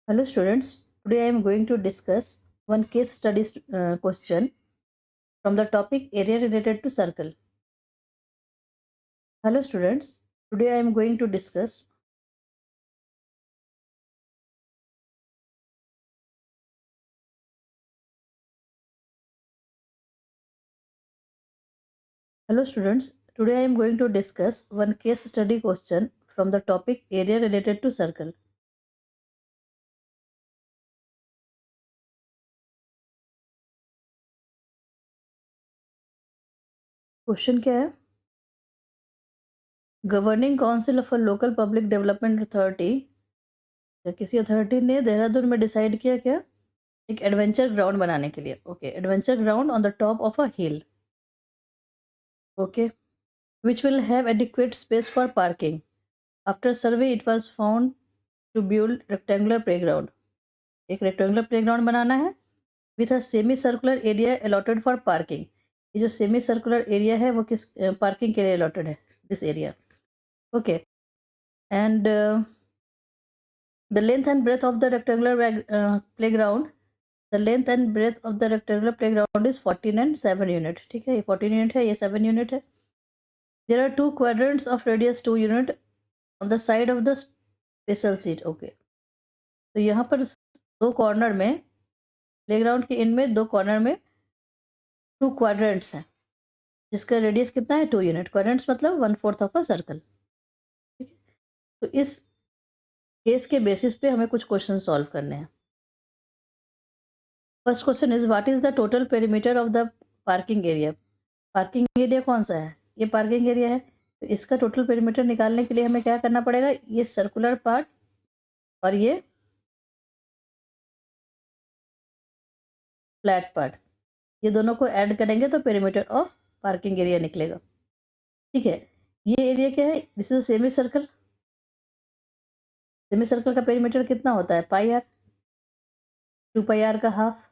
Hello students, today I am going to discuss one case study question from the topic area related to circle. Hello students, today I am going to discuss Hello students, today I am going to discuss one case study question from the topic area related to circle. Question क्या है? Governing council of a local public development authority या किसी authority ने देहरादून में decide किया क्या एक adventure ground बनाने के लिए. Okay, adventure ground on the top of a hill. Okay, which will have adequate space for parking. After survey, it was found to build rectangular playground. एक rectangular playground बनाना है with a semi-circular area allotted for parking. ये जो semi-circular area है वो किस parking के लिए allotted है? This area. Okay. And the length and breadth of the rectangular playground. The length and breadth of the rectangular playground is 14 and 7 unit. ठीक है, ये 14 unit है, ये 7 unit है. There are two quadrants of radius 2 unit on the side of the special seat. Okay, तो यहाँ पर दो कॉर्नर में प्लेग्राउंड के इनमें दो कॉर्नर में टू क्वाड्रेंट्स हैं जिसका रेडियस कितना है 2 यूनिट. क्वाड्रेंट्स मतलब 1/4 ऑफ अ सर्कल. ठीक है, तो इस केस के बेसिस पे हमें कुछ क्वेश्चन सॉल्व करने हैं. First question is what is the total perimeter of the parking area. Parking area कौन सा है? ये पार्किंग एरिया है. तो इसका टोटल पेरीमीटर निकालने के लिए हमें क्या करना पड़ेगा? ये सर्कुलर पार्ट और ये फ्लैट पार्ट, ये दोनों को ऐड करेंगे तो पेरीमीटर ऑफ पार्किंग एरिया निकलेगा. ठीक है, ये एरिया क्या है? This is semi circle. Semi circle का पेरीमीटर कितना होता है? Pi r. 2 पाई आर का हाफ.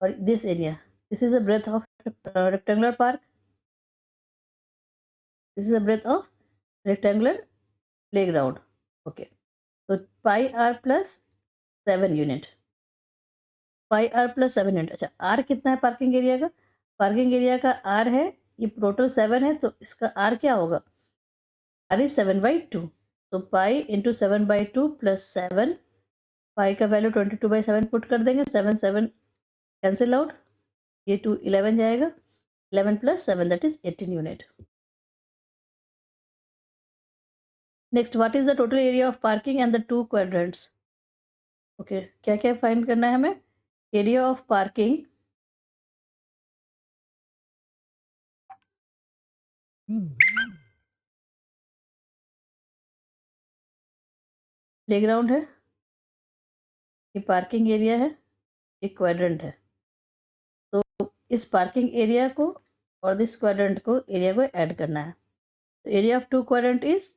और this area, this is the breadth of rectangular park. This is the breadth of rectangular playground. Okay, तो pi r plus 7 unit. Pi r plus 7 unit. अच्छा, r कितना है parking area का? Parking area का r है, ये total 7 है, तो इसका आर क्या होगा? R is 7/2. तो पाई इंटू 7/2 प्लस 7. पाई का वैल्यू 22/7 पुट कर देंगे. 7 7 कैंसिल आउट. ये 2 11 जाएगा. 11 plus 7 that is 18 unit. Next, what is the total area of parking and the two quadrants. Okay, क्या क्या फाइंड करना है हमें? एरिया ऑफ पार्किंग, प्लेग्राउंड है, ये पार्किंग एरिया है, एक क्वाड्रेंट है. तो इस पार्किंग एरिया को और दिस क्वाड्रेंट को एरिया को ऐड करना है. तो area of two quadrant is,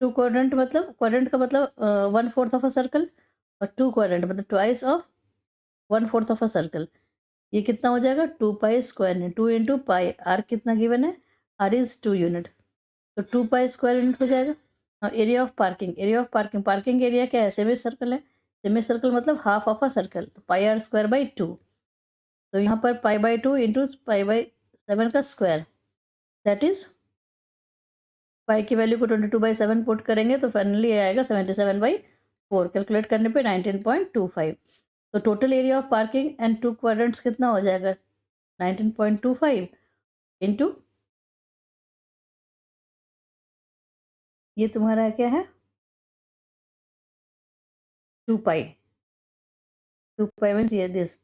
two quadrant मतलब क्वाड्रेंट का मतलब 1/4 ऑफ अ सर्कल, और टू क्वाड्रेंट मतलब twice of 1/4 of a circle. ये कितना हो जाएगा? 2 पाई स्क्वायर है. 2 इंटू पाई. आर कितना गिवन है? R is 2 unit. तो 2 पाई स्क्वायर यूनिट हो जाएगा. और area of parking, area of parking, parking area क्या है? सेमी सर्कल है. सेमी सर्कल मतलब हाफ ऑफ अ सर्कल. तो पाई r² बाई 2. तो यहाँ पर पाई/2 इंटू पाई/7 का स्क्वायर, दैट इज पाई की वैल्यू को 22/7 पुट करेंगे तो फाइनली ये आएगा 77/4. कैलकुलेट करने पे 19.25. तो total area of parking and two quadrants कितना हो जाएगा? 19.25 इंटू, ये तुम्हारा क्या है? 2 पाई. 2 पाई मीन्स ये दिस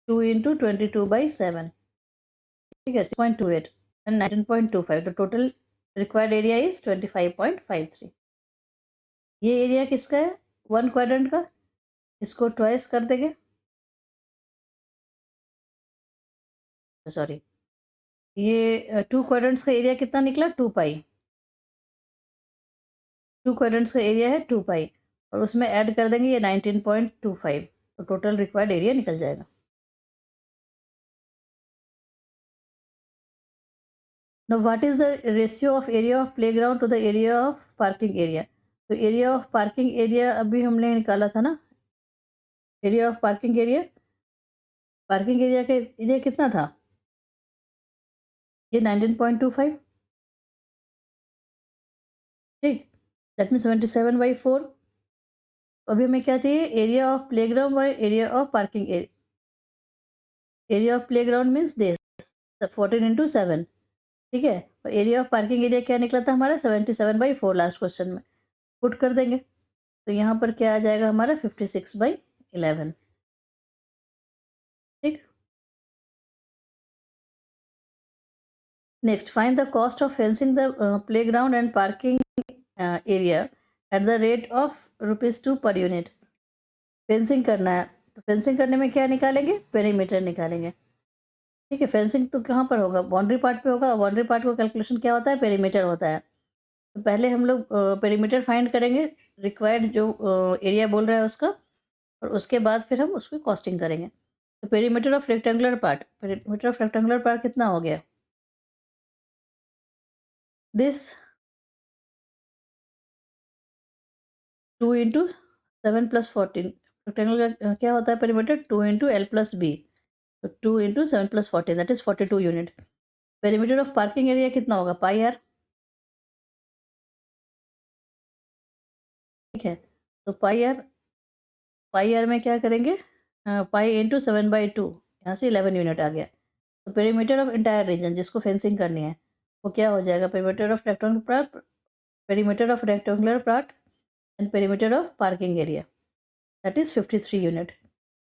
2 इंटू 22/7. ठीक है, 6.28 एंड 19.25. तो टोटल रिक्वायर्ड एरिया इज 25.53. ये एरिया किसका है? 1 क्वाड्रेंट का. इसको ट्वाइस कर देंगे, सॉरी, ये 2 क्वाड्रेंट्स का एरिया कितना निकला? 2 पाई. 2 क्वाड्रेंट्स का एरिया है 2 पाई, और उसमें ऐड कर देंगे ये 19.25. तो टोटल रिक्वायर्ड एरिया निकल जाएगा. Now what is the ratio of area of playground to the area of parking area? तो एरिया ऑफ पार्किंग एरिया अभी हमने निकाला था ना, एरिया ऑफ पार्किंग एरिया का एरिया कितना था? ये 19.25, ठीक, दैट मीन 77/4। अभी हमें क्या चाहिए? Area of playground by area of parking area of playground means this 14 × 7, ठीक है। और एरिया ऑफ पार्किंग एरिया क्या निकला था हमारा? 77/4 लास्ट क्वेश्चन में। पुट कर देंगे तो यहाँ पर क्या आ जाएगा हमारा? 56/11, ठीक। Next, find the cost of fencing the playground and parking area at the rate of ₹2 per unit. Fencing करना है तो फेंसिंग करने में क्या निकालेंगे? पेरीमीटर निकालेंगे, ठीक है। फेंसिंग तो कहाँ पर होगा? बाउंड्री पार्ट पे होगा। बाउंड्री पार्ट का कैलकुलेशन क्या होता है? पेरीमीटर होता है। तो पहले हम लोग पेरीमीटर फाइंड करेंगे, रिक्वायर्ड जो एरिया बोल रहा है उसका, और उसके बाद फिर हम उसकी कॉस्टिंग करेंगे। तो पेरीमीटर ऑफ रेक्टेंगुलर पार्ट कितना हो गया? दिस 2 × 7 + 14, रेक्टेंगल का क्या होता है पेरीमीटर? 2 × L + B, तो 2 × 7 + 14 that is 42 unit. Perimeter of parking area कितना होगा? πr, ठीक है। तो पाई आर में क्या करेंगे? पाई इंटू 7/2, यहाँ से 11 यूनिट आ गया। तो पेरीमीटर ऑफ इंटायर रीजन जिसको फेंसिंग करनी है वो क्या हो जाएगा? Perimeter of rectangular part and perimeter of parking area, that is 53 unit.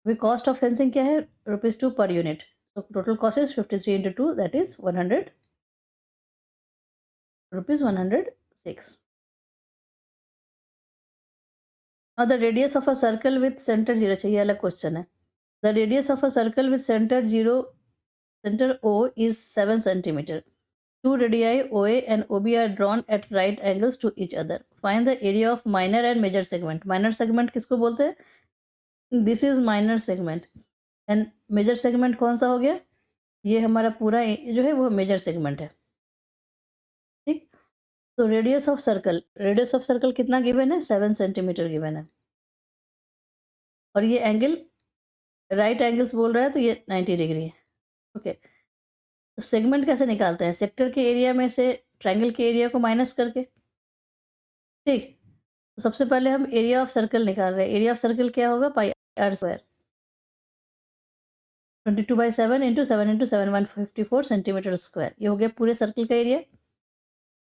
अभी कॉस्ट ऑफ फेंसिंग क्या है? ₹2 पर यूनिट। तो total cost is 53 × 2 that is 100 rupees 106। Now the radius of a circle with center 0 चाहिए, अलग question है। The radius of a circle with center O is 7 centimeter. Two radii OA and OB are drawn at right angles to each other. Find the area of minor and major segment. Minor segment किसको बोलते हैं? This is minor segment. And major segment कौन सा हो गया? ये हमारा पूरा जो है वो मेजर सेगमेंट है, ठीक। तो रेडियस ऑफ सर्कल कितना गिवन है? 7 सेंटीमीटर गिवन है। और ये एंगल राइट एंगल्स बोल रहा है तो ये 90 डिग्री है, ओके। तो सेगमेंट कैसे निकालते हैं? सेक्टर के एरिया में से ट्रायंगल के एरिया को माइनस करके, ठीक। तो सबसे पहले हम एरिया ऑफ सर्कल निकाल रहे हैं। एरिया ऑफ सर्कल क्या होगा? πr², 22/7 × 7 × 7 154 centimetre square. ये हो गया पूरे सर्कल का area,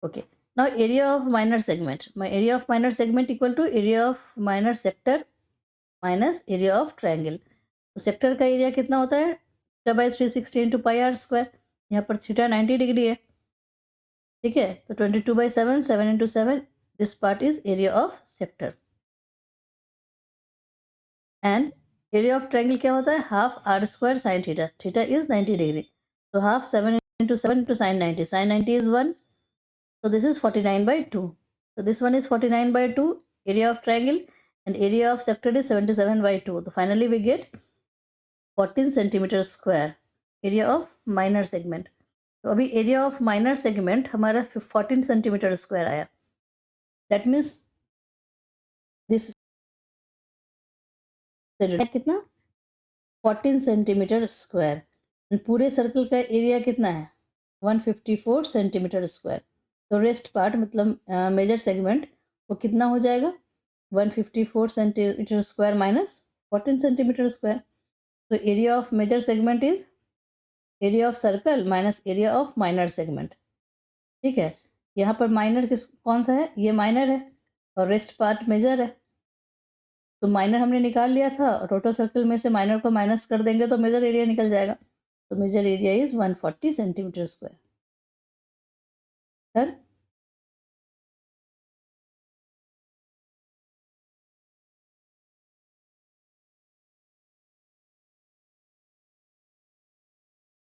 okay. Now area of minor segment equal to area of minor sector minus area of triangle. तो सेक्टर का एरिया कितना होता है? θ/360 × πr²। यहाँ पर थीटा 90 डिग्री है, ठीक है। तो 22/7 7 × 7 this part is area of sector. And area of triangle क्या होता है? Half r² sin theta, theta is 90 degree. तो half 7 × 7 × sin 90, sin 90 is 1, so this is 49/2, so this one is 49/2 area of triangle, and area of sector is 77/2, so finally we get 14 centimeter square area of minor segment। तो अभी area of minor segment हमारा 14 centimetre square आया, that means this कितना? 14 centimetre square. पूरे circle का area कितना है? 154 centimetre square. तो रेस्ट पार्ट मतलब मेजर सेगमेंट वो कितना हो जाएगा? 154 centimetre square minus 14 centimetre square. तो area of major segment is area of circle minus area of minor segment, ठीक है। यहाँ पर माइनर कौन सा है? ये माइनर है और रेस्ट पार्ट मेजर है। तो माइनर हमने निकाल लिया था और टोटल सर्कल में से माइनर को माइनस कर देंगे तो मेजर एरिया निकल जाएगा। तो major area is 140 centimetre square.